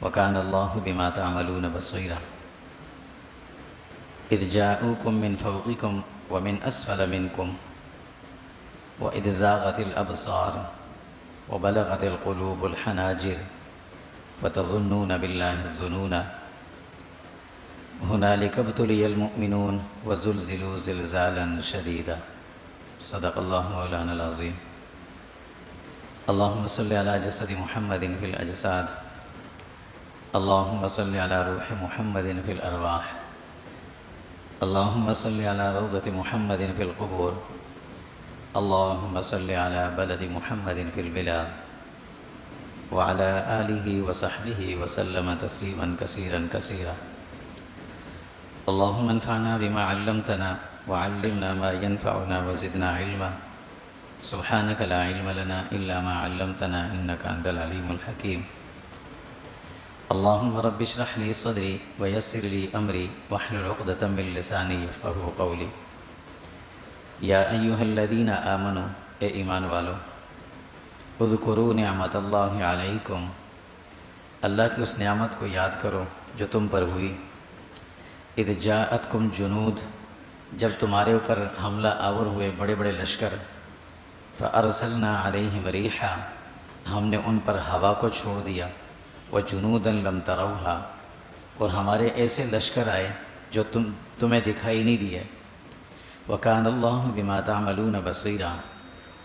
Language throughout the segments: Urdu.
وكان الله بما تعملون بصيرا إذ جاءوكم من فوقكم ومن أسفل منكم وإذ زاغت الأبصار وبلغت القلوب الحناجر وتظنون بالله الظنون هنالك ابتلي المؤمنون وزلزلوا زلزالا شديدا صدق الله مولانا العظيم اللهم صل على جسد محمد في الأجساد اللهم صل على روح محمد في الأرواح اللهم صل على روضة محمد في القبور اللهم صل على بلد محمد في البلاد وعلى آله وصحبه وسلم تسليما كثيرا كثيرا اللهم انفعنا بما علمتنا وعلمنا ما ينفعنا وزدنا علما سبحانك لا علم لنا إلا ما علمتنا إنك أنت العليم الحكيم اللهم رب اشرح لي صدري ويسر لي أمري واحلل عقدة من لساني يفقهوا قولي یا ایہا الذین آمنوا اے ایمان والو اذکروا نعمت اللہ علیکم اللہ کی اس نعمت کو یاد کرو جو تم پر ہوئی اذ جاءتکم جنود جب تمہارے اوپر حملہ آور ہوئے بڑے بڑے لشکر فارسلنا علیہم ریحا ہم نے ان پر ہوا کو چھوڑ دیا وجنودا لم تروها اور ہمارے ایسے لشکر آئے جو تمہیں دکھائی نہیں دیے وَكَانَ اللَّهُ بِمَا تَعْمَلُونَ بَصِيرًا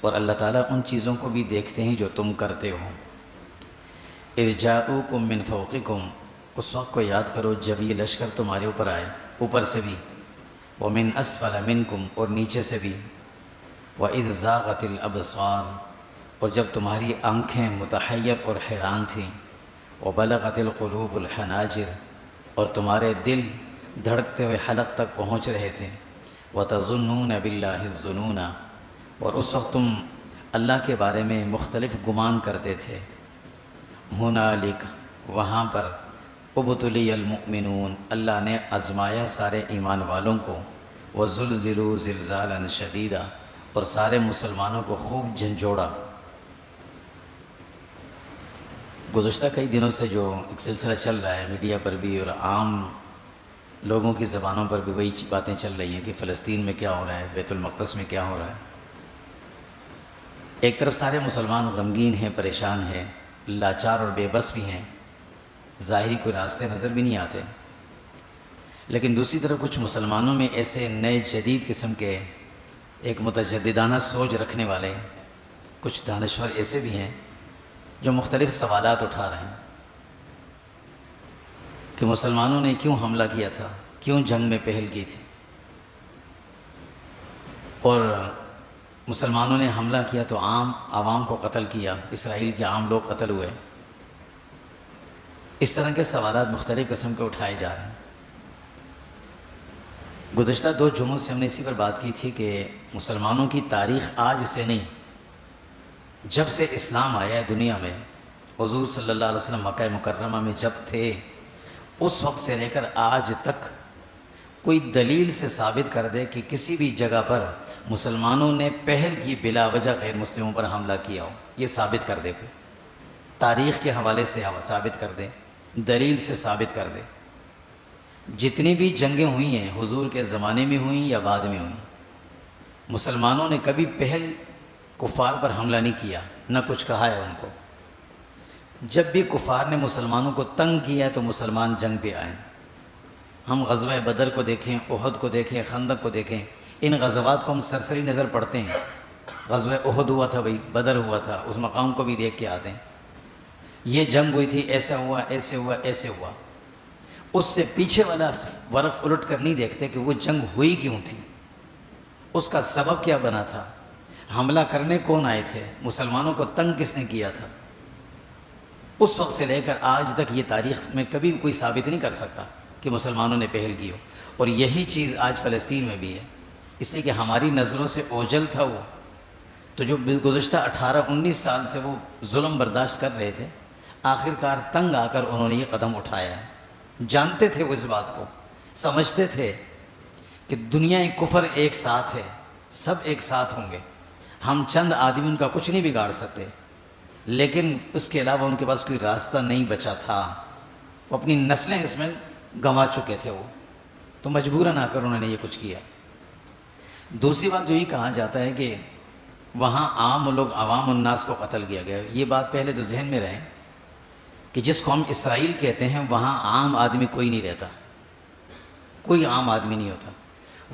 اور اللہ تعالیٰ ان چیزوں کو بھی دیکھتے ہیں جو تم کرتے ہو اِذْ جَاءُوكُم مِّن فَوْقِكُمْ اس وقت کو یاد کرو جب یہ لشکر تمہارے اوپر آئے اوپر سے بھی وَمِنْ أَسْفَلَ مِنْكُمْ اور نیچے سے بھی وَإِذْ زَاغَتِ الْأَبْصَارُ اور جب تمہاری آنکھیں متحیر اور حیران تھیں وَبَلَغَتِ الْقُلُوبُ الْحَنَاجِرَ اور تمہارے دل دھڑکتے ہوئے حلق تک پہنچ رہے تھے وَتَظُنُّونَ بِاللَّهِ الظُّنُونَ اور اس وقت تم اللہ کے بارے میں مختلف گمان کرتے تھے ہُنَالِکَ وہاں پر ابْتُلِیَ الْمُؤْمِنُونَ اللہ نے آزمایا سارے ایمان والوں کو وَزُلْزِلُوا زِلْزَالًا شَدِیدًا اور سارے مسلمانوں کو خوب جھنجھوڑا گزشتہ کئی دنوں سے جو ایک سلسلہ چل رہا ہے میڈیا پر بھی اور عام لوگوں کی زبانوں پر بھی وہی باتیں چل رہی ہیں کہ فلسطین میں کیا ہو رہا ہے بیت المقدس میں کیا ہو رہا ہے ایک طرف سارے مسلمان غمگین ہیں پریشان ہیں لاچار اور بے بس بھی ہیں ظاہری کوئی راستے نظر بھی نہیں آتے لیکن دوسری طرف کچھ مسلمانوں میں ایسے نئے جدید قسم کے ایک متجددانہ سوچ رکھنے والے کچھ دانشور ایسے بھی ہیں جو مختلف سوالات اٹھا رہے ہیں کہ مسلمانوں نے کیوں حملہ کیا تھا کیوں جنگ میں پہل کی تھی اور مسلمانوں نے حملہ کیا تو عوام کو قتل کیا اسرائیل کے عام لوگ قتل ہوئے اس طرح کے سوالات مختلف قسم کے اٹھائے جا رہے ہیں گزشتہ 2 جمعوں سے ہم نے اسی پر بات کی تھی کہ مسلمانوں کی تاریخ آج سے نہیں جب سے اسلام آیا ہے دنیا میں حضور صلی اللہ علیہ وسلم مکہ مکرمہ میں جب تھے اس وقت سے لے کر آج تک کوئی دلیل سے ثابت کر دے کہ کسی بھی جگہ پر مسلمانوں نے پہل کی بلا وجہ غیر مسلموں پر حملہ کیا ہو یہ ثابت کر دے کوئی تاریخ کے حوالے سے ثابت کر دے دلیل سے ثابت کر دے جتنی بھی جنگیں ہوئی ہیں حضور کے زمانے میں ہوئیں یا بعد میں ہوئیں مسلمانوں نے کبھی پہل کفار پر حملہ نہیں کیا نہ کچھ کہا ہے ان کو جب بھی کفار نے مسلمانوں کو تنگ کیا تو مسلمان جنگ پہ آئے ہم غزوہ بدر کو دیکھیں احد کو دیکھیں خندق کو دیکھیں ان غزوات کو ہم سرسری نظر پڑتے ہیں غزوہ احد ہوا تھا بھائی بدر ہوا تھا اس مقام کو بھی دیکھ کے آتے ہیں یہ جنگ ہوئی تھی ایسا ہوا ایسے ہوا ایسے ہوا اس سے پیچھے والا ورق الٹ کر نہیں دیکھتے کہ وہ جنگ ہوئی کیوں تھی اس کا سبب کیا بنا تھا حملہ کرنے کون آئے تھے مسلمانوں کو تنگ کس نے کیا تھا اس وقت سے لے کر آج تک یہ تاریخ میں کبھی کوئی ثابت نہیں کر سکتا کہ مسلمانوں نے پہل کی ہو اور یہی چیز آج فلسطین میں بھی ہے اس لیے کہ ہماری نظروں سے اوجھل تھا وہ تو جو گزشتہ 18-19 سال سے وہ ظلم برداشت کر رہے تھے آخر کار تنگ آ کر انہوں نے یہ قدم اٹھایا ہے جانتے تھے وہ اس بات کو سمجھتے تھے کہ دنیا کفر ایک ساتھ ہے سب ایک ساتھ ہوں گے ہم چند آدمی ان کا کچھ نہیں بگاڑ سکتے لیکن اس کے علاوہ ان کے پاس کوئی راستہ نہیں بچا تھا وہ اپنی نسلیں اس میں گنوا چکے تھے، وہ تو مجبوراً آ کر انہوں نے یہ کچھ کیا۔ دوسری بات جو یہ کہا جاتا ہے کہ وہاں عام لوگ، عوام الناس کو قتل کیا گیا، یہ بات پہلے تو ذہن میں رہے کہ جس کو ہم اسرائیل کہتے ہیں وہاں عام آدمی کوئی نہیں رہتا، کوئی عام آدمی نہیں ہوتا۔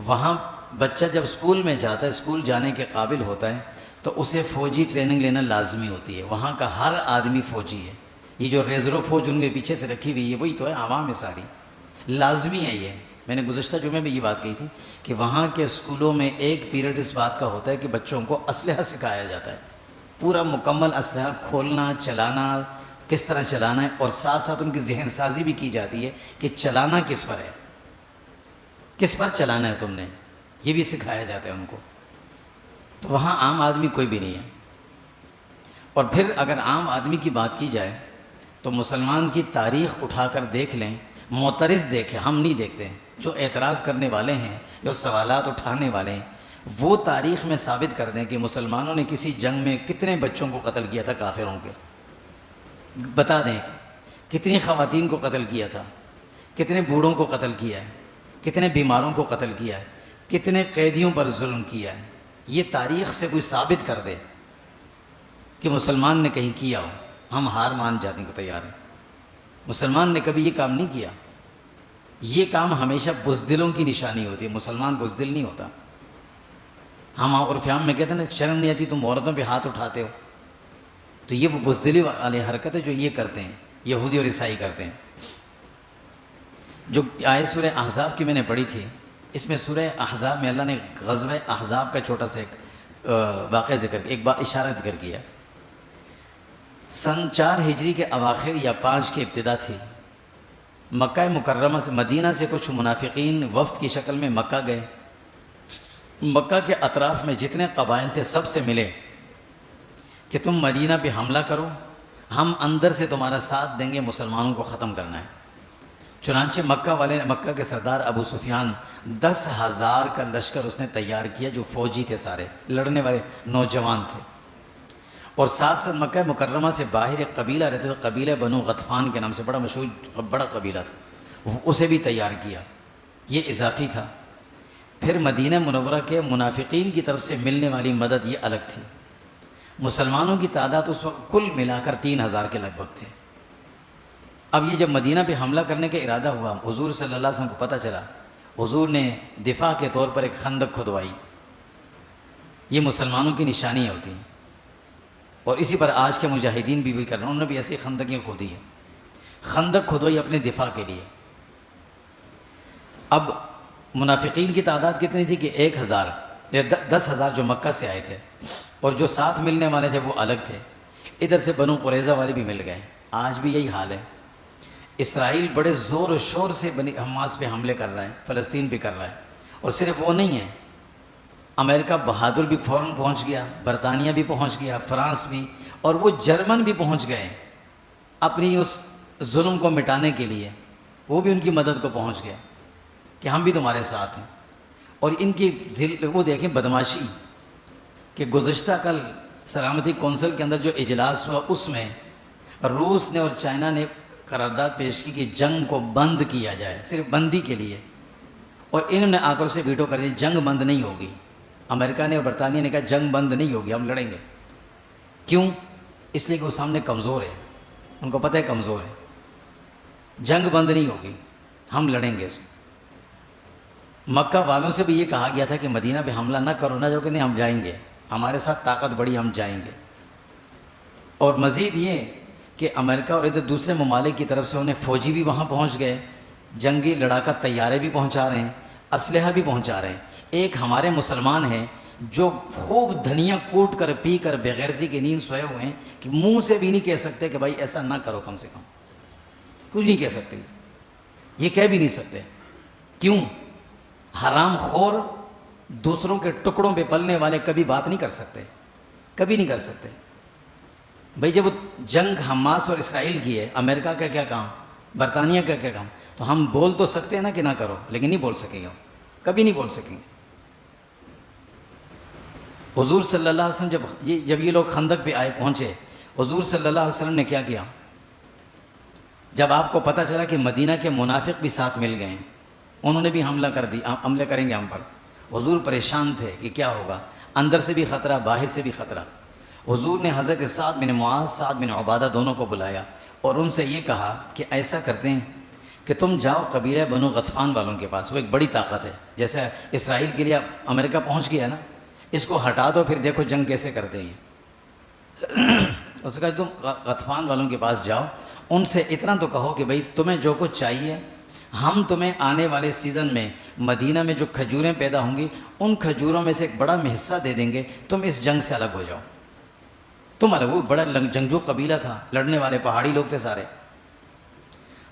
وہاں بچہ جب اسکول میں جاتا ہے، اسکول جانے کے قابل ہوتا ہے، تو اسے فوجی ٹریننگ لینا لازمی ہوتی ہے۔ وہاں کا ہر آدمی فوجی ہے۔ یہ جو ریزرو فوج ان کے پیچھے سے رکھی ہوئی ہے وہی تو ہے، عوام ہے ساری، لازمی ہے یہ۔ میں نے گزشتہ جمعے میں یہ بات کہی تھی کہ وہاں کے اسکولوں میں ایک پیریڈ اس بات کا ہوتا ہے کہ بچوں کو اسلحہ سکھایا جاتا ہے، پورا مکمل اسلحہ کھولنا، چلانا، کس طرح چلانا ہے، اور ساتھ ساتھ ان کی ذہن سازی بھی کی جاتی ہے کہ چلانا کس پر ہے، کس پر چلانا ہے تم نے، یہ بھی سکھایا جاتا ہے ان کو۔ تو وہاں عام آدمی کوئی بھی نہیں ہے۔ اور پھر اگر عام آدمی کی بات کی جائے تو مسلمان کی تاریخ اٹھا کر دیکھ لیں، معترض دیکھیں، ہم نہیں دیکھتے، جو اعتراض کرنے والے ہیں، جو سوالات اٹھانے والے ہیں، وہ تاریخ میں ثابت کر دیں کہ مسلمانوں نے کسی جنگ میں کتنے بچوں کو قتل کیا تھا کافروں کے، بتا دیں کتنی خواتین کو قتل کیا تھا، کتنے بوڑھوں کو قتل کیا ہے، کتنے بیماروں کو قتل کیا ہے، کتنے قیدیوں پر ظلم کیا ہے۔ یہ تاریخ سے کوئی ثابت کر دے کہ مسلمان نے کہیں کیا ہو، ہم ہار مان جانے کو تیار ہیں۔ مسلمان نے کبھی یہ کام نہیں کیا۔ یہ کام ہمیشہ بزدلوں کی نشانی ہوتی ہے، مسلمان بزدل نہیں ہوتا۔ ہم عرف عام میں کہتے ہیں نا، شرم نہیں آتی تم عورتوں پہ ہاتھ اٹھاتے ہو، تو یہ وہ بزدلی والی حرکت ہے جو یہ کرتے ہیں، یہودی اور عیسائی کرتے ہیں۔ جو آیت سورہ احزاب کی میں نے پڑھی تھی، اس میں سورہ احزاب میں اللہ نے غزوہ احزاب کا چھوٹا سا ایک واقعہ ذکر، ایک اشارہ ذکر کیا۔ سن 4 ہجری کے اواخر یا 5 کی ابتدا تھی۔ مکہ مکرمہ سے، مدینہ سے کچھ منافقین وفد کی شکل میں مکہ گئے۔ مکہ کے اطراف میں جتنے قبائل تھے سب سے ملے کہ تم مدینہ پہ حملہ کرو، ہم اندر سے تمہارا ساتھ دیں گے، مسلمانوں کو ختم کرنا ہے۔ چنانچہ مکہ کے سردار ابو سفیان 10,000 کا لشکر اس نے تیار کیا، جو فوجی تھے، سارے لڑنے والے نوجوان تھے۔ اور ساتھ ساتھ مکہ مکرمہ سے باہر ایک قبیلہ رہتا تھا، قبیلہ بنو غطفان کے نام سے، بڑا مشہور بڑا قبیلہ تھا، اسے بھی تیار کیا۔ یہ اضافی تھا۔ پھر مدینہ منورہ کے منافقین کی طرف سے ملنے والی مدد یہ الگ تھی۔ مسلمانوں کی تعداد اس وقت کل ملا کر 3,000 کے لگ بھگ تھے۔ اب یہ جب مدینہ پہ حملہ کرنے کا ارادہ ہوا، حضور صلی اللہ علیہ وسلم کو پتہ چلا، حضور نے دفاع کے طور پر ایک خندق کھدوائی۔ یہ مسلمانوں کی نشانیاں ہوتی ہیں، اور اسی پر آج کے مجاہدین بھی کر رہے ہیں، انہوں نے بھی ایسی خندقیں کھودی ہیں، خندق کھدوائی اپنے دفاع کے لیے۔ اب منافقین کی تعداد کتنی تھی کہ 1,000 یا 10,000 جو مکہ سے آئے تھے، اور جو ساتھ ملنے والے تھے وہ الگ تھے۔ ادھر سے بنو قریظہ والے بھی مل گئے۔ آج بھی یہی حال ہے۔ اسرائیل بڑے زور و شور سے حماس پہ حملے کر رہا ہے، فلسطین پہ کر رہا ہے، اور صرف وہ نہیں ہے، امریکہ بہادر بھی فوراً پہنچ گیا، برطانیہ بھی پہنچ گیا، فرانس بھی، اور وہ جرمن بھی پہنچ گئے اپنی اس ظلم کو مٹانے کے لیے، وہ بھی ان کی مدد کو پہنچ گئے کہ ہم بھی تمہارے ساتھ ہیں۔ اور ان کی وہ دیکھیں بدماشی کہ گزشتہ کل سلامتی کونسل کے اندر جو اجلاس ہوا، اس میں روس نے اور چائنا نے قرارداد پیش کی کہ جنگ کو بند کیا جائے، صرف بندی کے لیے، اور انہوں نے آ کر اسے ویٹو کر دیا، جنگ بند نہیں ہوگی۔ امریکہ نے اور برطانیہ نے کہا جنگ بند نہیں ہوگی، ہم لڑیں گے۔ کیوں؟ اس لیے کہ وہ سامنے کمزور ہے، ان کو پتہ ہے کمزور ہے، جنگ بند نہیں ہوگی، ہم لڑیں گے۔ مکہ والوں سے بھی یہ کہا گیا تھا کہ مدینہ پہ حملہ نہ کرو، نہ جو کہ نہیں ہم جائیں گے، ہمارے ساتھ طاقت بڑی، ہم جائیں گے۔ اور مزید یہ کہ امریکہ اور ادھر دوسرے ممالک کی طرف سے انہیں فوجی بھی وہاں پہنچ گئے، جنگی لڑاکا طیارے بھی پہنچا رہے ہیں، اسلحہ بھی پہنچا رہے ہیں۔ ایک ہمارے مسلمان ہیں جو خوب دھنیا کوٹ کر پی کر بغیرتی کی نیند سوئے ہوئے ہیں کہ منہ سے بھی نہیں کہہ سکتے کہ بھائی ایسا نہ کرو، کم سے کم کچھ نہیں کہہ سکتے، یہ کہہ بھی نہیں سکتے۔ کیوں؟ حرام خور دوسروں کے ٹکڑوں پہ پلنے والے کبھی بات نہیں کر سکتے، کبھی نہیں کر سکتے۔ بھائی جب جنگ حماس اور اسرائیل کی ہے، امریکہ کا کیا کام، برطانیہ کا کیا کام؟ تو ہم بول تو سکتے ہیں نا کہ نہ کرو، لیکن نہیں بول سکیں گے، کبھی نہیں بول سکیں گے۔ حضور صلی اللہ علیہ وسلم جب یہ لوگ خندق پہ آئے پہنچے، حضور صلی اللہ علیہ وسلم نے کیا کیا؟ جب آپ کو پتہ چلا کہ مدینہ کے منافق بھی ساتھ مل گئے ہیں، انہوں نے بھی حملہ کریں گے ہم پر، حضور پریشان تھے کہ کیا ہوگا، اندر سے بھی خطرہ باہر سے بھی خطرہ۔ حضور نے حضرت سعد بن معاذ، سعد بن عبادہ دونوں کو بلایا اور ان سے یہ کہا کہ ایسا کرتے ہیں کہ تم جاؤ قبیلہ بنو غطفان والوں کے پاس، وہ ایک بڑی طاقت ہے، جیسے اسرائیل کے لیے امریکہ پہنچ گیا ہے نا، اس کو ہٹا دو پھر دیکھو جنگ کیسے کرتے ہیں۔ اس نے کہا تم غطفان والوں کے پاس جاؤ، ان سے اتنا تو کہو کہ بھئی تمہیں جو کچھ چاہیے ہم تمہیں آنے والے سیزن میں مدینہ میں جو کھجوریں پیدا ہوں گی ان کھجوروں میں سے ایک بڑا حصہ دے دیں گے، تم اس جنگ سے الگ ہو جاؤ۔ تم الگ، وہ بڑا جنگجو قبیلہ تھا، لڑنے والے پہاڑی لوگ تھے سارے۔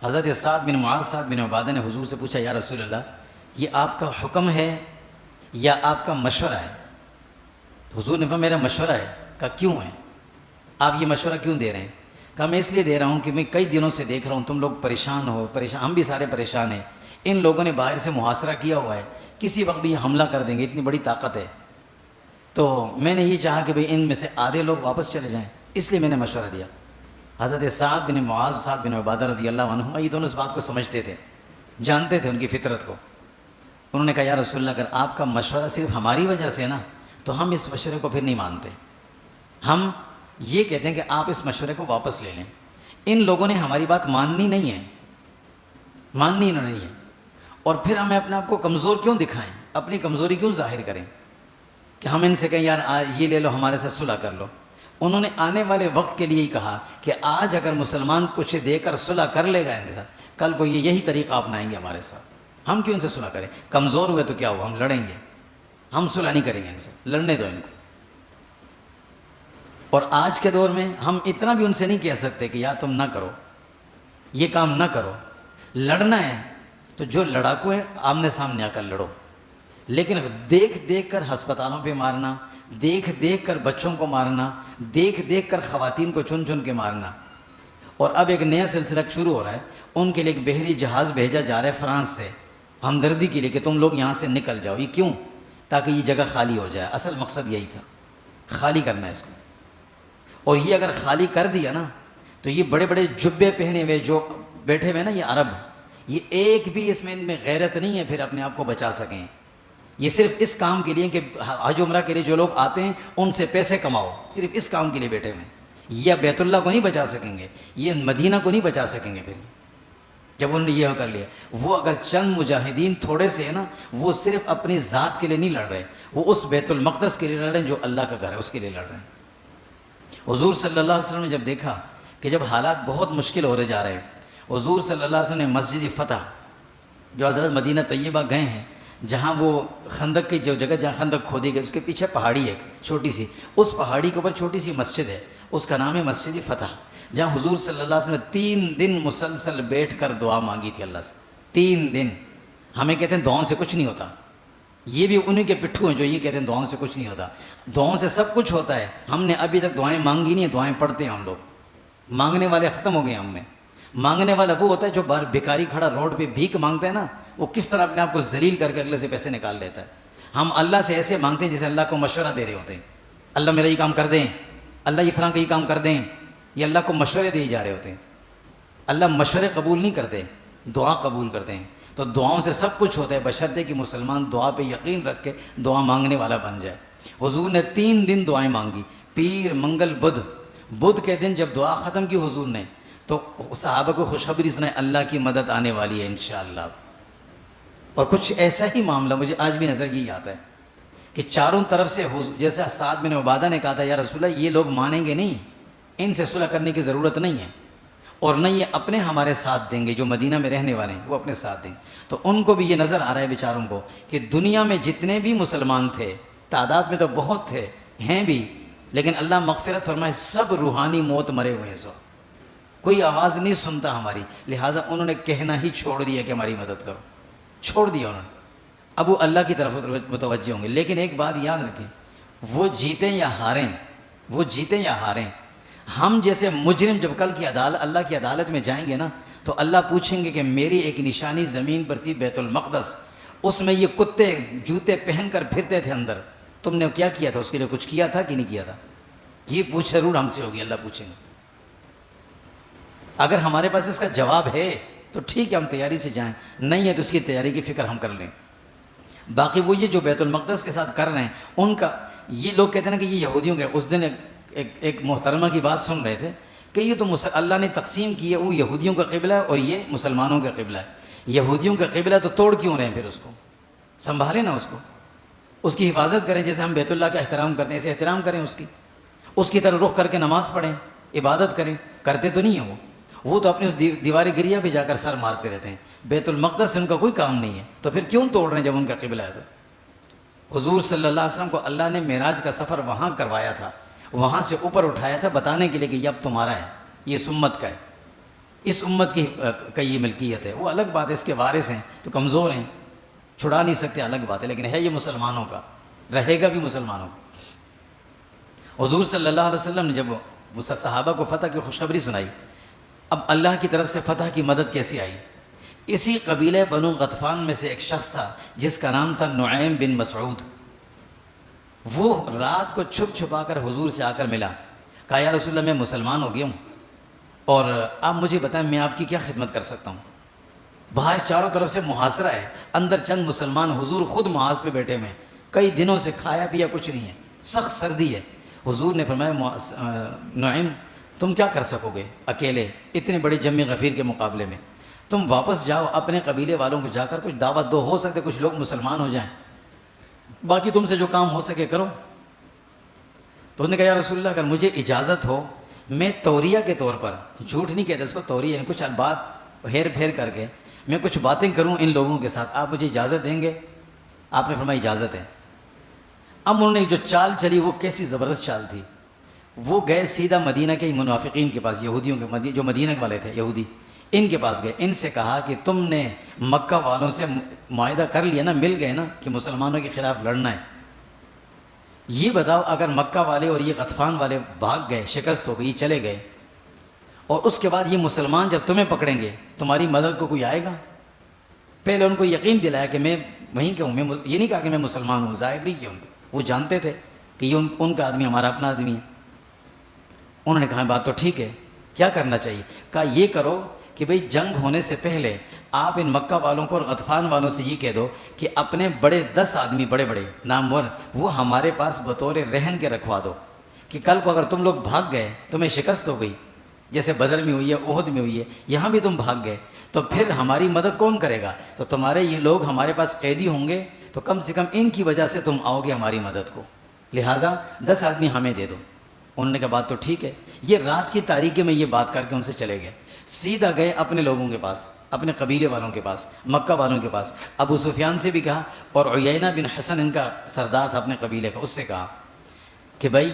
حضرت سعد بن معاذ، سعد بن عبادہ نے حضور سے پوچھا یا رسول اللہ یہ آپ کا حکم ہے یا آپ کا مشورہ ہے؟ تو حضور نے فرمایا میرا مشورہ ہے۔ کہا کیوں ہے؟ آپ یہ مشورہ کیوں دے رہے ہیں؟ کہا میں اس لیے دے رہا ہوں کہ میں کئی دنوں سے دیکھ رہا ہوں تم لوگ پریشان ہو، ہم بھی سارے پریشان ہیں، ان لوگوں نے باہر سے محاصرہ کیا ہوا ہے، کسی وقت بھی یہ حملہ کر دیں گے، اتنی بڑی طاقت ہے، تو میں نے یہ چاہا کہ بھئی ان میں سے آدھے لوگ واپس چلے جائیں، اس لیے میں نے مشورہ دیا۔ حضرت سعد بن معاذ، سعد بن عبادہ رضی اللہ عنہ یہ دونوں اس بات کو سمجھتے تھے، جانتے تھے ان کی فطرت کو۔ انہوں نے کہا یا رسول اللہ اگر آپ کا مشورہ صرف ہماری وجہ سے ہے نا تو ہم اس مشورے کو پھر نہیں مانتے، ہم یہ کہتے ہیں کہ آپ اس مشورے کو واپس لے لیں۔ ان لوگوں نے ہماری بات ماننی نہیں ہے، ماننی نہیں ہے، اور پھر ہمیں اپنے آپ کو کمزور کیوں دکھائیں، اپنی کمزوری کیوں ظاہر کریں کہ ہم ان سے کہیں یار یہ لے لو ہمارے ساتھ صلح کر لو۔ انہوں نے آنے والے وقت کے لیے ہی کہا کہ آج اگر مسلمان کچھ دے کر صلح کر لے گا ان کے ساتھ، کل کو یہ یہی طریقہ اپنائیں گے ہمارے ساتھ، ہم کیوں ان سے صلح کریں؟ کمزور ہوئے تو کیا ہوا، ہم لڑیں گے، ہم صلح نہیں کریں گے ان سے، لڑنے دو ان کو۔ اور آج کے دور میں ہم اتنا بھی ان سے نہیں کہہ سکتے کہ یار تم نہ کرو، یہ کام نہ کرو۔ لڑنا ہے تو جو لڑاکو ہے آمنے سامنے آ کر لڑو، لیکن دیکھ دیکھ کر ہسپتالوں پہ مارنا، دیکھ دیکھ کر بچوں کو مارنا، دیکھ دیکھ کر خواتین کو چن چن کے مارنا۔ اور اب ایک نیا سلسلہ شروع ہو رہا ہے، ان کے لیے ایک بحری جہاز بھیجا جا رہا ہے فرانس سے ہمدردی کے لیے کہ تم لوگ یہاں سے نکل جاؤ۔ یہ کیوں؟ تاکہ یہ جگہ خالی ہو جائے، اصل مقصد یہی تھا، خالی کرنا ہے اس کو۔ اور یہ اگر خالی کر دیا نا تو یہ بڑے بڑے جبے پہنے ہوئے جو بیٹھے ہوئے نا یہ عرب، یہ ایک بھی اس میں ان میں غیرت نہیں ہے پھر اپنے آپ کو بچا سکیں۔ یہ صرف اس کام کے لیے کہ حج عمرہ کے لیے جو لوگ آتے ہیں ان سے پیسے کماؤ، صرف اس کام کے لیے بیٹھے ہوئے ہیں۔ یہ بیت اللہ کو نہیں بچا سکیں گے، یہ مدینہ کو نہیں بچا سکیں گے۔ پھر جب انہوں نے یہ کر لیا، وہ اگر چند مجاہدین تھوڑے سے ہیں نا، وہ صرف اپنی ذات کے لیے نہیں لڑ رہے، وہ اس بیت المقدس کے لیے لڑ رہے ہیں جو اللہ کا گھر ہے، اس کے لیے لڑ رہے ہیں۔ حضور صلی اللہ علیہ وسلم نے جب دیکھا کہ جب حالات بہت مشکل ہوتے جا رہے ہیں، حضور صلی اللہ علیہ وسلم نے مسجد فتح جو حضرت مدینہ طیبہ گئے ہیں، جہاں وہ خندق کی جو جگہ جہاں خندق کھودی گئی اس کے پیچھے پہاڑی ہے چھوٹی سی، اس پہاڑی کے اوپر چھوٹی سی مسجد ہے، اس کا نام ہے مسجد فتح، جہاں حضور صلی اللہ علیہ وسلم نے 3 دن مسلسل بیٹھ کر دعا مانگی تھی اللہ سے۔ 3 دن۔ ہمیں کہتے ہیں دعاؤں سے کچھ نہیں ہوتا، یہ بھی انہیں کے پٹھو ہیں جو یہ کہتے ہیں دعاؤں سے کچھ نہیں ہوتا۔ دعاؤں سے سب کچھ ہوتا ہے، ہم نے ابھی تک دعائیں مانگی نہیں ہیں، دعائیں پڑھتے ہیں ہم لوگ، مانگنے والے ختم ہو گئے ہم میں۔ مانگنے والا وہ ہوتا ہے جو باہر بھکاری کھڑا روڈ پہ بھیک مانگتا ہے نا، وہ کس طرح اپنے آپ کو ذلیل کر کے اگلے سے پیسے نکال لیتا ہے۔ ہم اللہ سے ایسے مانگتے ہیں جیسے اللہ کو مشورہ دے رہے ہوتے ہیں، اللہ میرا یہ کام کر دیں، اللہ یہ فلاں کا یہ کام کر دیں، یہ اللہ کو مشورے دیے جا رہے ہوتے ہیں۔ اللہ مشورے قبول نہیں کرتے، دعا قبول کرتے ہیں۔ تو دعاؤں سے سب کچھ ہوتا ہے بشرطے کہ مسلمان دعا پہ یقین رکھ کے دعا مانگنے والا بن جائے۔ حضور نے 3 دن دعائیں مانگی، پیر، منگل، بدھ کے دن جب دعا ختم کی حضور نے تو صحابہ کو خوشخبری سنائی اللہ کی مدد آنے والی ہے انشاءاللہ۔ اور کچھ ایسا ہی معاملہ مجھے آج بھی نظر یہ آتا ہے کہ چاروں طرف سے جیسے سعد بن عبادہ نے کہا تھا یا رسول اللہ یہ لوگ مانیں گے نہیں، ان سے صلح کرنے کی ضرورت نہیں ہے، اور نہ یہ اپنے ہمارے ساتھ دیں گے، جو مدینہ میں رہنے والے ہیں وہ اپنے ساتھ دیں گے۔ تو ان کو بھی یہ نظر آ رہا ہے بیچاروں کو کہ دنیا میں جتنے بھی مسلمان تھے، تعداد میں تو بہت تھے، ہیں بھی، لیکن اللہ مغفرت فرمائے سب روحانی موت مرے ہوئے ہیں، سو کوئی آواز نہیں سنتا ہماری، لہٰذا انہوں نے کہنا ہی چھوڑ دیا کہ ہماری مدد کرو، چھوڑ دیا انہوں نے۔ اب وہ اللہ کی طرف متوجہ ہوں گے، لیکن ایک بات یاد رکھیں، وہ جیتیں یا ہاریں، وہ جیتیں یا ہاریں، ہم جیسے مجرم جب کل کی اللہ کی عدالت میں جائیں گے نا تو اللہ پوچھیں گے کہ میری ایک نشانی زمین پر تھی بیت المقدس، اس میں یہ کتے جوتے پہن کر پھرتے تھے اندر، تم نے کیا کیا تھا، اس کے لیے کچھ کیا تھا کہ نہیں کیا تھا؟ یہ پوچھ ضرور ہم سے ہوگی، اللہ پوچھیں گے۔ اگر ہمارے پاس اس کا جواب ہے تو ٹھیک ہے، ہم تیاری سے جائیں، نہیں ہے تو اس کی تیاری کی فکر ہم کر لیں۔ باقی وہ یہ جو بیت المقدس کے ساتھ کر رہے ہیں ان کا، یہ لوگ کہتے ہیں نا کہ یہ یہودیوں کے، اس دن ایک محترمہ کی بات سن رہے تھے کہ یہ تو اللہ نے تقسیم کی ہے، وہ یہودیوں کا قبلہ ہے اور یہ مسلمانوں کا قبلہ ہے۔ یہودیوں کا قبلہ تو توڑ کیوں رہے ہیں؟ پھر اس کو سنبھالیں نا، اس کی حفاظت کریں، جیسے ہم بیت اللہ کا احترام کرتے ہیں ایسے احترام کریں اس کی طرح رخ کر کے نماز پڑھیں، عبادت کریں۔ کرتے تو نہیں ہیں وہ تو اپنے اس دیوار گریہ پہ جا کر سر مارتے رہتے ہیں، بیت المقدس سے ان کا کوئی کام نہیں ہے، تو پھر کیوں توڑ رہے ہیں جب ان کا قبلہ ہے؟ تو حضور صلی اللہ علیہ وسلم کو اللہ نے معراج کا سفر وہاں کروایا تھا، وہاں سے اوپر اٹھایا تھا بتانے کے لیے کہ یہ اب تمہارا ہے، یہ اس امت کا ہے، اس امت کی یہ ملکیت ہے۔ وہ الگ بات ہے، اس کے وارث ہیں تو کمزور ہیں، چھڑا نہیں سکتے، الگ بات ہے، لیکن ہے یہ مسلمانوں کا، رہے گا بھی مسلمانوں کا۔ حضور صلی اللہ علیہ وسلم نے جب وہ صحابہ کو فتح کی خوشخبری سنائی، اب اللہ کی طرف سے فتح کی مدد کیسی آئی؟ اسی قبیلہ بنو غطفان میں سے ایک شخص تھا جس کا نام تھا نعیم بن مسعود۔ وہ رات کو چھپ چھپا کر حضور سے آ کر ملا، کہا یا رسول اللہ میں مسلمان ہو گیا ہوں اور آپ مجھے بتائیں میں آپ کی کیا خدمت کر سکتا ہوں؟ باہر چاروں طرف سے محاصرہ ہے، اندر چند مسلمان، حضور خود محاذ پہ بیٹھے ہوئے ہیں، کئی دنوں سے کھایا پیا کچھ نہیں ہے، سخت سردی ہے۔ حضور نے فرمایا نعیم تم کیا کر سکو گے اکیلے اتنے بڑے جم غفیر کے مقابلے میں؟ تم واپس جاؤ اپنے قبیلے والوں کو جا کر کچھ دعوت دو، ہو سکتے کچھ لوگ مسلمان ہو جائیں، باقی تم سے جو کام ہو سکے کرو۔ تو انہوں نے کہا یا رسول اللہ اگر مجھے اجازت ہو میں توریہ کے طور پر، جھوٹ نہیں کہتے اس کو، توریہ یعنی کچھ بات ہیر پھیر کر کے میں کچھ باتیں کروں ان لوگوں کے ساتھ، آپ مجھے اجازت دیں گے؟ آپ نے فرمایا اجازت ہے۔ اب انہوں نے جو چال چلی وہ کیسی زبردست چال تھی، وہ گئے سیدھا مدینہ کے منافقین کے پاس، یہودیوں کے، جو مدینہ والے تھے یہودی، ان کے پاس گئے، ان سے کہا کہ تم نے مکہ والوں سے معاہدہ کر لیا نا، مل گئے نا کہ مسلمانوں کے خلاف لڑنا ہے، یہ بتاؤ اگر مکہ والے اور یہ غطفان والے بھاگ گئے، شکست ہو گئی، چلے گئے، اور اس کے بعد یہ مسلمان جب تمہیں پکڑیں گے تمہاری مدد کو کوئی آئے گا؟ پہلے ان کو یقین دلایا کہ میں وہیں کہ ہوں، میں یہ نہیں کہا کہ میں مسلمان ہوں، ظاہر نہیں کیا، وہ جانتے تھے کہ یہ ان کا آدمی ہمارا اپنا آدمی ہے۔ انہوں نے کہا بات تو ٹھیک ہے، کیا کرنا چاہیے؟ کہا یہ کرو کہ بھئی جنگ ہونے سے پہلے آپ ان مکہ والوں کو اور غطفان والوں سے یہ کہہ دو کہ اپنے بڑے 10 آدمی بڑے بڑے نامور وہ ہمارے پاس بطور رہن کے رکھوا دو، کہ کل کو اگر تم لوگ بھاگ گئے، تمہیں شکست ہو گئی جیسے بدر میں ہوئی ہے، احد میں ہوئی ہے، یہاں بھی تم بھاگ گئے تو پھر ہماری مدد کون کرے گا؟ تو تمہارے یہ لوگ ہمارے پاس قیدی ہوں گے، تو کم سے کم ان کی وجہ سے تم آؤ گے ہماری مدد کو، لہٰذا 10 آدمی ہمیں دے دو۔ انہوں نے کہا بات تو ٹھیک ہے۔ یہ رات کی تاریکی میں یہ بات کر کے ان سے چلے گئے، سیدھا گئے اپنے لوگوں کے پاس، اپنے قبیلے والوں کے پاس، مکہ والوں کے پاس۔ ابو سفیان سے بھی کہا، اور عیینہ بن حسن ان کا سردار تھا اپنے قبیلے کا، اس سے کہا کہ بھائی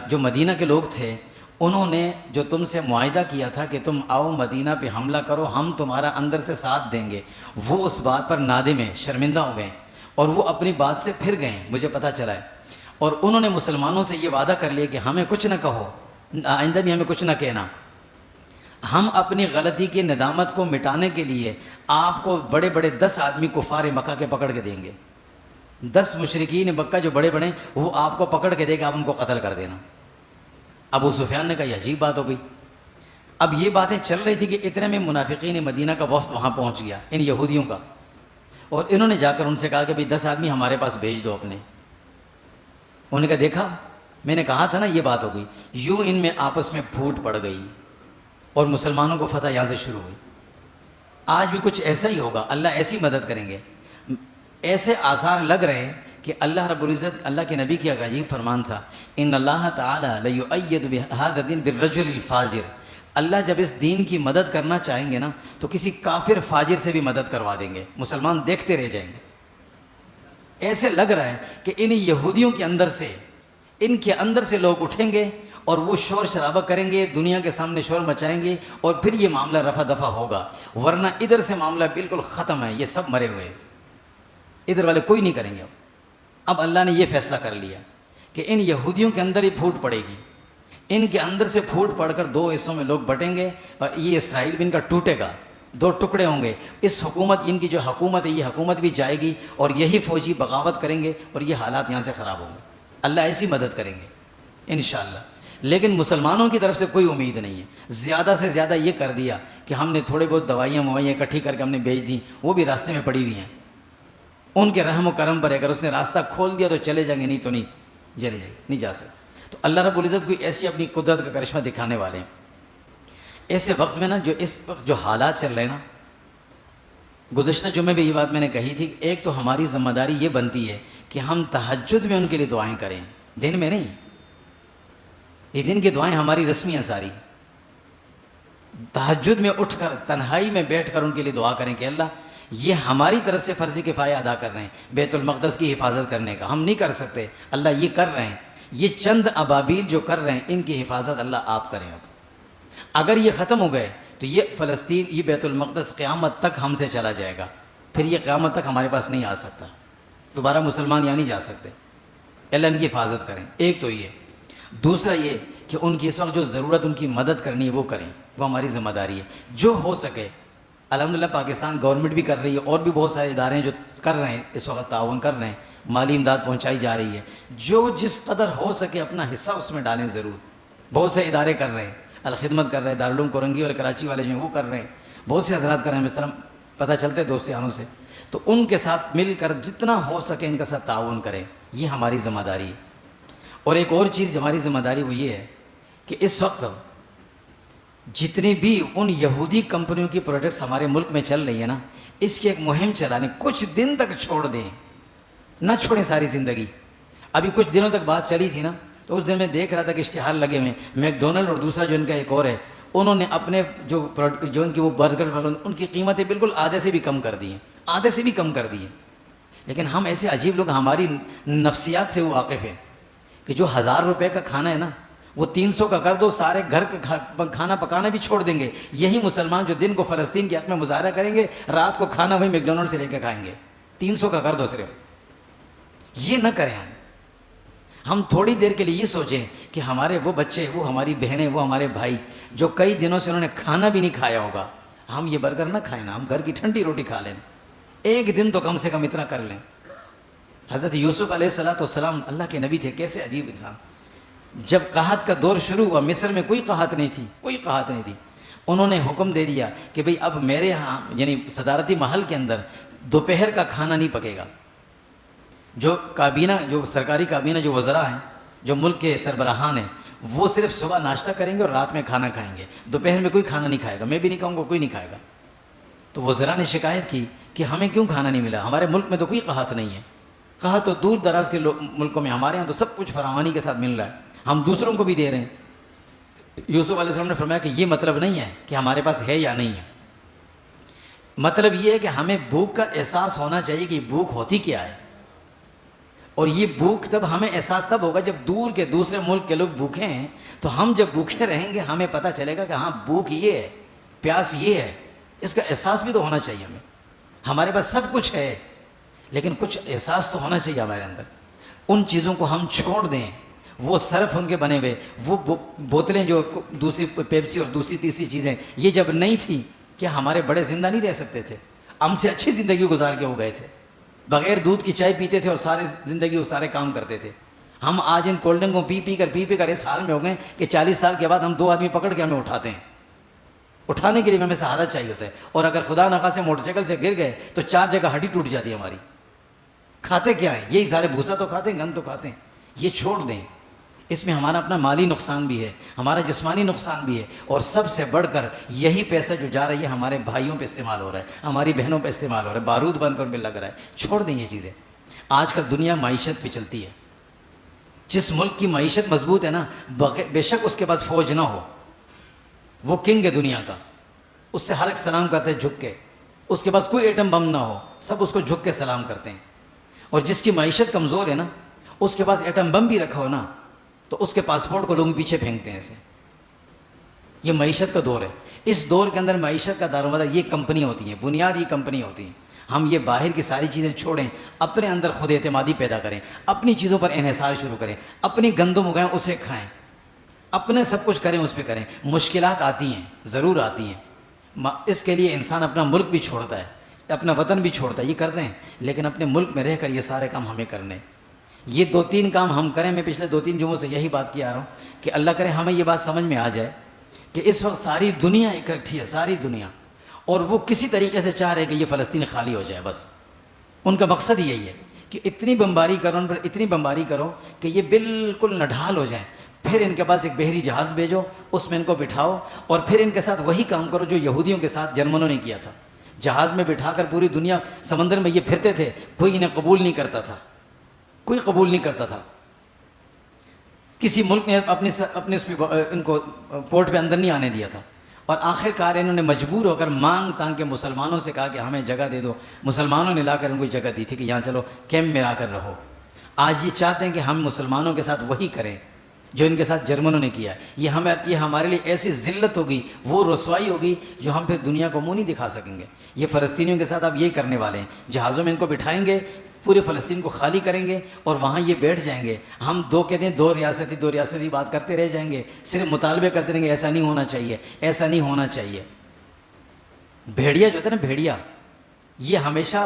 جو مدینہ کے لوگ تھے انہوں نے جو تم سے معاہدہ کیا تھا کہ تم آؤ مدینہ پہ حملہ کرو، ہم تمہارا اندر سے ساتھ دیں گے، وہ اس بات پر نادم ہیں، شرمندہ ہو گئے اور وہ اپنی بات سے پھر گئے، مجھے پتہ چلا ہے، اور انہوں نے مسلمانوں سے یہ وعدہ کر لیا کہ ہمیں کچھ نہ کہو، آئندہ بھی ہمیں کچھ نہ کہنا، ہم اپنی غلطی کی ندامت کو مٹانے کے لیے آپ کو بڑے بڑے 10 آدمی کفار مکہ کے پکڑ کے دیں گے، 10 مشرکین مکہ جو بڑے بڑے وہ آپ کو پکڑ کے دے گا، آپ ان کو قتل کر دینا۔ ابو سفیان نے کہا یہ عجیب بات ہو گئی۔ اب یہ باتیں چل رہی تھی کہ اتنے میں منافقین مدینہ کا وفد وہاں پہنچ گیا، ان یہودیوں کا، اور انہوں نے جا کر ان سے کہا کہ بھئی 10 آدمی ہمارے پاس بھیج دو اپنے۔ انہوں نے کہا دیکھا میں نے کہا تھا نا یہ بات ہو گئی، یوں ان میں آپس میں پھوٹ پڑ گئی اور مسلمانوں کو فتح یہاں سے شروع ہوئی۔ آج بھی کچھ ایسا ہی ہوگا، اللہ ایسی مدد کریں گے۔ ایسے آثار لگ رہے ہیں کہ اللہ رب العزت، اللہ کے نبی کی ایک عجیب فرمان تھا، ان اللہ تعالی لیؤید بہذا الدین بالرجل الفاجر، اللہ جب اس دین کی مدد کرنا چاہیں گے نا تو کسی کافر فاجر سے بھی مدد کروا دیں گے، مسلمان دیکھتے رہ جائیں گے۔ ایسے لگ رہا ہے کہ ان یہودیوں کے اندر سے، ان کے اندر سے لوگ اٹھیں گے اور وہ شور شرابہ کریں گے، دنیا کے سامنے شور مچائیں گے، اور پھر یہ معاملہ رفع دفع ہوگا، ورنہ ادھر سے معاملہ بالکل ختم ہے، یہ سب مرے ہوئے ہیں، ادھر والے کوئی نہیں کریں گے۔ اب اللہ نے یہ فیصلہ کر لیا کہ ان یہودیوں کے اندر ہی پھوٹ پڑے گی، ان کے اندر سے پھوٹ پڑ کر 2 حصوں میں لوگ بٹیں گے، اور یہ اسرائیل بھی ان کا ٹوٹے گا، 2 ٹکڑے ہوں گے، اس حکومت، ان کی جو حکومت ہے یہ حکومت بھی جائے گی، اور یہی فوجی بغاوت کریں گے، اور یہ حالات یہاں سے خراب ہوں گے۔ اللہ ایسی مدد کریں گے انشاءاللہ۔ لیکن مسلمانوں کی طرف سے کوئی امید نہیں ہے. زیادہ سے زیادہ یہ کر دیا کہ ہم نے تھوڑے بہت دوائیاں اکٹھی کر کے ہم نے بیچ دیں، وہ بھی راستے میں پڑی ہوئی ہیں. ان کے رحم و کرم پر اگر اس نے راستہ کھول دیا تو چلے جائیں گے، نہیں تو نہیں چلے جائیں گے، نہیں جا سکتے. تو اللہ رب العزت کوئی ایسی اپنی قدرت کا کرشمہ دکھانے والے ہیں. ایسے وقت میں نا، جو اس وقت جو حالات چل رہے ہیں نا، گزشتہ جمعے بھی یہ بات میں نے کہی تھی، ایک تو ہماری ذمہ داری یہ بنتی ہے کہ ہم تہجد میں ان کے لیے دعائیں کریں، دن میں نہیں. یہ دن کی دعائیں ہماری رسمی ہیں ساری. تہجد میں اٹھ کر تنہائی میں بیٹھ کر ان کے لیے دعا کریں کہ اللہ یہ ہماری طرف سے فرض کفایہ ادا کر رہے ہیں بیت المقدس کی حفاظت کرنے کا، ہم نہیں کر سکتے، اللہ یہ کر رہے ہیں، یہ چند ابابیل جو کر رہے ہیں ان کی حفاظت اللہ آپ کریں. اب اگر یہ ختم ہو گئے تو یہ فلسطین، یہ بیت المقدس قیامت تک ہم سے چلا جائے گا، پھر یہ قیامت تک ہمارے پاس نہیں آ سکتا، دوبارہ مسلمان یہاں نہیں جا سکتے. اللہ ان کی حفاظت کریں. ایک تو یہ. دوسرا یہ کہ ان کی اس وقت جو ضرورت ان کی مدد کرنی ہے وہ کریں، وہ ہماری ذمہ داری ہے. جو ہو سکے الحمدللہ پاکستان گورنمنٹ بھی کر رہی ہے، اور بھی بہت سارے ادارے ہیں جو کر رہے ہیں، اس وقت تعاون کر رہے ہیں، مالی امداد پہنچائی جا رہی ہے. جو جس قدر ہو سکے اپنا حصہ اس میں ڈالیں ضرور. بہت سے ادارے کر رہے ہیں، الخدمت کر رہے ہیں، دارالعلوم کورنگی اور کراچی والے جو ہیں وہ کر رہے ہیں، بہت سے حضرات کر رہے ہیں، اس طرح پتہ چلتے ہیں دوست یاروں سے. تو ان کے ساتھ مل کر جتنا ہو سکے ان کا ساتھ تعاون کریں، یہ ہماری ذمہ داری ہے. اور ایک اور چیز ہماری ذمہ داری وہ یہ ہے کہ اس وقت جتنی بھی ان یہودی کمپنیوں کی پروڈکٹس ہمارے ملک میں چل رہی ہیں نا، اس کی ایک مہم چلانی، کچھ دن تک چھوڑ دیں، نہ چھوڑیں ساری زندگی. ابھی کچھ دنوں تک بات چلی تھی نا، تو اس دن میں دیکھ رہا تھا کہ اشتہار لگے ہوئے ہیں، میک ڈونلڈ اور دوسرا جو ان کا ایک اور ہے، انہوں نے اپنے جو ان کی وہ برگر ان کی قیمتیں بالکل آدھے سے بھی کم کر دی ہیں، آدھے سے بھی کم کر دی ہیں. لیکن ہم ایسے عجیب لوگ، ہماری نفسیات سے وہ واقف ہیں کہ جو 1000 روپے کا کھانا ہے نا وہ 300 کا کر دو، سارے گھر کا کھانا پکانا بھی چھوڑ دیں گے. یہی مسلمان جو دن کو فلسطین کے حق میں مظاہرہ کریں گے، رات کو کھانا وہی میک ڈونلڈ سے لے کے کھائیں گے. 300 کا کر دو صرف. یہ نہ کریں. ہم تھوڑی دیر کے لیے یہ سوچیں کہ ہمارے وہ بچے، وہ ہماری بہنیں، وہ ہمارے بھائی جو کئی دنوں سے انہوں نے کھانا بھی نہیں کھایا ہوگا، ہم یہ برگر نہ کھائیں نا، ہم گھر کی ٹھنڈی روٹی کھا لیں. ایک دن تو کم سے کم اتنا کر لیں. حضرت یوسف علیہ السلام اللہ کے نبی تھے، کیسے عجیب انسان. جب قحط کا دور شروع ہوا، مصر میں کوئی قحط نہیں تھی، کوئی قحط نہیں تھی. انہوں نے حکم دے دیا کہ بھئی اب میرے ہاں یعنی صدارتی محل کے اندر دوپہر کا کھانا نہیں پکے گا. جو کابینہ، جو سرکاری کابینہ، جو وزراء ہیں، جو ملک کے سربراہان ہیں، وہ صرف صبح ناشتہ کریں گے اور رات میں کھانا کھائیں گے. دوپہر میں کوئی کھانا نہیں کھائے گا. میں بھی نہیں کہوں گا، کوئی نہیں کھائے گا. تو وزراء نے شکایت کی کہ ہمیں کیوں کھانا نہیں ملا، ہمارے ملک میں تو کوئی قحط نہیں ہے. کہا تو دور دراز کے ملکوں میں، ہمارے یہاں تو سب کچھ فراوانی کے ساتھ مل رہا ہے، ہم دوسروں کو بھی دے رہے ہیں. یوسف علیہ السلام نے فرمایا کہ یہ مطلب نہیں ہے کہ ہمارے پاس ہے یا نہیں ہے. مطلب یہ ہے کہ ہمیں بھوک کا احساس ہونا چاہیے کہ بھوک ہوتی کیا ہے. اور یہ بھوک تب ہمیں احساس تب ہوگا جب دور کے دوسرے ملک کے لوگ بھوکے ہیں، تو ہم جب بھوکے رہیں گے ہمیں پتہ چلے گا کہ ہاں بھوک یہ ہے، پیاس یہ ہے. اس کا احساس بھی تو ہونا چاہیے ہمیں. ہمارے پاس سب کچھ ہے لیکن کچھ احساس تو ہونا چاہیے ہمارے اندر. ان چیزوں کو ہم چھوڑ دیں. وہ صرف ان کے بنے ہوئے وہ بوتلیں جو دوسری پیپسی اور دوسری تیسری چیزیں، یہ جب نہیں تھی کیا ہمارے بڑے زندہ نہیں رہ سکتے تھے؟ ہم سے اچھی زندگی گزار کے ہو گئے تھے، بغیر دودھ کی چائے پیتے تھے اور سارے زندگی وہ سارے کام کرتے تھے. ہم آج ان کولڈ ڈرنک کو پی کر اس حال میں ہو گئے کہ 40 سال کے بعد ہم 2 آدمی پکڑ کے ہمیں اٹھاتے ہیں. اٹھانے کے لیے ہمیں سہارا چاہیے ہوتا ہے. اور اگر خدا نخواستہ موٹر سائیکل سے گر گئے تو 4 جگہ ہڈی ٹوٹ جاتی ہے ہماری. کھاتے کیا ہے؟ یہی سارے بھوسا تو کھاتے ہیں، گند تو کھاتے ہیں. یہ چھوڑ دیں. اس میں ہمارا اپنا مالی نقصان بھی ہے، ہمارا جسمانی نقصان بھی ہے، اور سب سے بڑھ کر یہی پیسہ جو جا رہا ہے یہ ہمارے بھائیوں پہ استعمال ہو رہا ہے، ہماری بہنوں پہ استعمال ہو رہا ہے، بارود بن کر بھی لگ رہا ہے. چھوڑ دیں یہ چیزیں. آج کل دنیا معیشت پہ چلتی ہے. جس ملک کی معیشت مضبوط ہے نا، بے شک اس کے پاس فوج نہ ہو، وہ کنگ ہے دنیا کا، اس سے ہر ایک سلام کرتے ہیں جھک کے. اس کے پاس کوئی ایٹم بم نہ ہو، سب اس کو جھک کے سلام کرتے ہیں. اور جس کی معیشت کمزور ہے نا، اس کے پاس ایٹم بم بھی رکھا ہو نا تو اس کے پاسپورٹ کو لوگ پیچھے پھینکتے ہیں ایسے. یہ معیشت کا دور ہے. اس دور کے اندر معیشت کا دارومدار یہ کمپنی ہوتی ہیں، بنیادی کمپنی ہوتی ہیں. ہم یہ باہر کی ساری چیزیں چھوڑیں، اپنے اندر خود اعتمادی پیدا کریں، اپنی چیزوں پر انحصار شروع کریں، اپنی گندم اگائیں اسے کھائیں، اپنے سب کچھ کریں اس پہ کریں. مشکلات آتی ہیں، ضرور آتی ہیں. اس کے لیے انسان اپنا ملک بھی چھوڑتا ہے، اپنا وطن بھی چھوڑتا ہے، یہ کرتے ہیں. لیکن اپنے ملک میں رہ کر یہ سارے کام ہمیں کرنے. یہ 2-3 کام ہم کریں. میں پچھلے 2-3 جمعوں سے یہی بات کیا آ رہا ہوں کہ اللہ کرے ہمیں یہ بات سمجھ میں آ جائے کہ اس وقت ساری دنیا اکٹھی ہے، ساری دنیا، اور وہ کسی طریقے سے چاہ رہے کہ یہ فلسطین خالی ہو جائے. بس ان کا مقصد ہی یہی ہے کہ اتنی بمباری کرو ان پر، اتنی بمباری کرو کہ یہ بالکل نڈھال ہو جائیں. پھر ان کے پاس ایک بحری جہاز بھیجو، اس میں ان کو بٹھاؤ، اور پھر ان کے ساتھ وہی کام کرو جو یہودیوں کے ساتھ جرمنوں نے کیا تھا. جہاز میں بٹھا کر پوری دنیا سمندر میں یہ پھرتے تھے، کوئی انہیں قبول نہیں کرتا تھا، کوئی قبول نہیں کرتا تھا. کسی ملک نے اپنے اس پہ ان کو پورٹ پہ اندر نہیں آنے دیا تھا. اور آخر کار انہوں نے مجبور ہو کر مانگ تانگ کے مسلمانوں سے کہا کہ ہمیں جگہ دے دو. مسلمانوں نے لا کر ان کو جگہ دی تھی کہ یہاں چلو کیمپ میں آ کر رہو. آج یہ چاہتے ہیں کہ ہم مسلمانوں کے ساتھ وہی کریں جو ان کے ساتھ جرمنوں نے کیا. یہ ہمارے لیے ایسی ذلت ہوگی، وہ رسوائی ہوگی جو ہم پھر دنیا کو منہ نہیں دکھا سکیں گے. یہ فلسطینیوں کے ساتھ اب یہی کرنے والے ہیں. جہازوں میں ان کو بٹھائیں گے، پورے فلسطین کو خالی کریں گے اور وہاں یہ بیٹھ جائیں گے. ہم کہتے ہیں دو ریاستی بات کرتے رہ جائیں گے، صرف مطالبے کرتے رہیں گے ایسا نہیں ہونا چاہیے، ایسا نہیں ہونا چاہیے. بھیڑیا جو ہوتا ہے نا، بھیڑیا، یہ ہمیشہ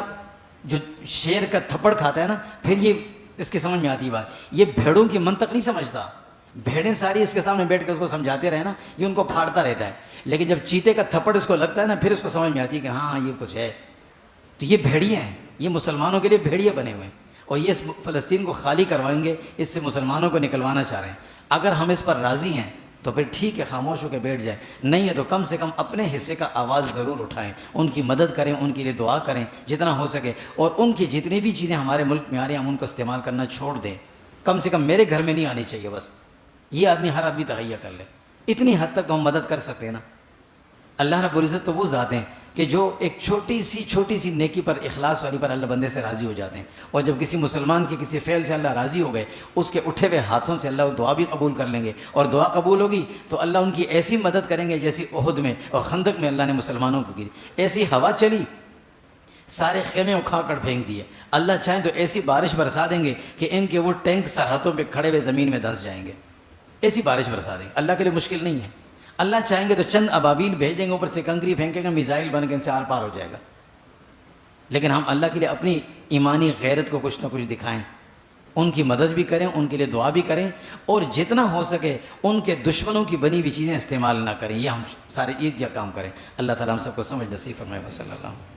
جو شیر کا تھپڑ کھاتا ہے نا، پھر یہ اس کی سمجھ میں آتی ہے بات. یہ بھیڑوں کی منطق نہیں سمجھتا. بھیڑیں ساری اس کے سامنے بیٹھ کر اس کو سمجھاتے رہے نا، یہ ان کو پھاڑتا رہتا ہے. لیکن جب چیتے کا تھپڑ اس کو لگتا ہے نا، پھر اس کو سمجھ میں آتی ہے کہ ہاں یہ کچھ ہے. تو یہ بھیڑیے ہیں، یہ مسلمانوں کے لیے بھیڑیے بنے ہوئے ہیں، اور یہ اس فلسطین کو خالی کروائیں گے، اس سے مسلمانوں کو نکلوانا چاہ رہے ہیں. اگر ہم اس پر راضی ہیں تو پھر ٹھیک ہے، خاموش ہو کے بیٹھ جائیں. نہیں ہے تو کم سے کم اپنے حصے کا آواز ضرور اٹھائیں، ان کی مدد کریں، ان کے لیے دعا کریں جتنا ہو سکے. اور ان کی جتنی بھی چیزیں ہمارے ملک میں آ رہی ہیں ہم ان کو استعمال کرنا چھوڑ دیں. کم سے کم میرے گھر میں نہیں آنی چاہیے. بس یہ ہر آدمی تہیہ کر لے. اتنی حد تک تو ہم مدد کر سکتے ہیں نا. اللہ رب العزت تو وہ ذات ہیں کہ جو ایک چھوٹی سی نیکی پر، اخلاص والی پر اللہ بندے سے راضی ہو جاتے ہیں. اور جب کسی مسلمان کے کسی فعل سے اللہ راضی ہو گئے، اس کے اٹھے ہوئے ہاتھوں سے اللہ دعا بھی قبول کر لیں گے. اور دعا قبول ہوگی تو اللہ ان کی ایسی مدد کریں گے جیسی احد میں اور خندق میں اللہ نے مسلمانوں کو کی. ایسی ہوا چلی، سارے خیمے اکھاڑ کر پھینک دیے. اللہ چاہیں تو ایسی بارش برسا دیں گے کہ ان کے وہ ٹینک سرحدوں پہ کھڑے ہوئے زمین میں دھنس جائیں گے. ایسی بارش برسا دیں گے. اللہ کے لیے مشکل نہیں ہے. اللہ چاہیں گے تو چند ابابیل بھیج دیں گے، اوپر سے کنکری پھینکیں گے، میزائل بن کے ان سے آر پار ہو جائے گا. لیکن ہم اللہ کے لیے اپنی ایمانی غیرت کو کچھ نہ کچھ دکھائیں، ان کی مدد بھی کریں، ان کے لیے دعا بھی کریں، اور جتنا ہو سکے ان کے دشمنوں کی بنی ہوئی چیزیں استعمال نہ کریں. یہ ہم سارے یہ کام کریں. اللہ تعالیٰ ہم سب کو سمجھ نصیب فرمائے. صلی اللہ علیہ وسلم.